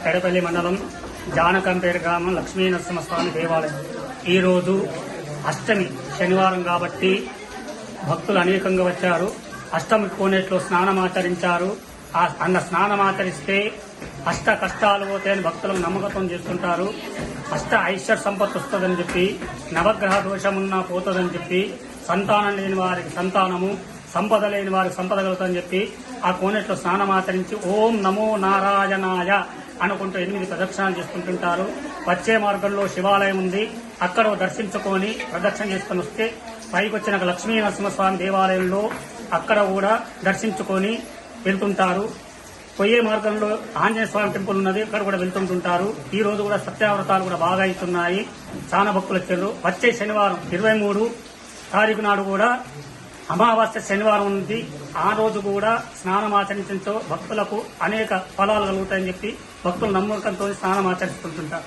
పెడపల్లి మండలం జానకంపేట గ్రామం లక్ష్మీనరసింహస్వామి దేవాలయం. ఈరోజు అష్టమి శనివారం కాబట్టి భక్తులు అనేకంగా వచ్చారు. అష్టమి కోనేట్లో స్నానమాచరించారు. అన్న స్నానమాచరిస్తే అష్ట కష్టాలు పోతాయని భక్తులకు నమ్మకం చేస్తుంటారు. అష్ట ఐశ్వర్య సంపత్తి వస్తుందని చెప్పి, నవగ్రహ దోషమున్నా పోతుందని చెప్పి, సంతానం లేని వారికి సంతానము, సంపద లేని వారికి సంపద కలుగుతుందని చెప్పి ఆ కోనేట్లో స్నానమాచరించి ఓం నమో నారాయణాయ అనుకుంటూ 8 ప్రదక్షిణాలు చేసుకుంటుంటారు. వచ్చే మార్గంలో శివాలయం ఉంది, అక్కడ దర్శించుకొని ప్రదక్షిణ చేసుకుని వస్తే పైకి వచ్చిన లక్ష్మీ నరసింహస్వామి దేవాలయంలో అక్కడ కూడా దర్శించుకొని వెళ్తుంటారు. పోయే మార్గంలో ఆంజనేయ స్వామి టెంపుల్ ఉన్నది, అక్కడ కూడా వెళ్తుంటుంటారు. ఈ రోజు కూడా సత్యావ్రతాలు కూడా బాగా అవుతున్నాయి. చాలా భక్తులు వచ్చారు. వచ్చే శనివారం 23 తారీఖు నాడు కూడా అమావాస్య శనివారం ఉంది. ఆ రోజు కూడా స్నానమాచరించడంతో భక్తులకు అనేక ఫలాలు కలుగుతాయని చెప్పి భక్తులు నమ్మకంతో స్నానమాచరిస్తుంటారు.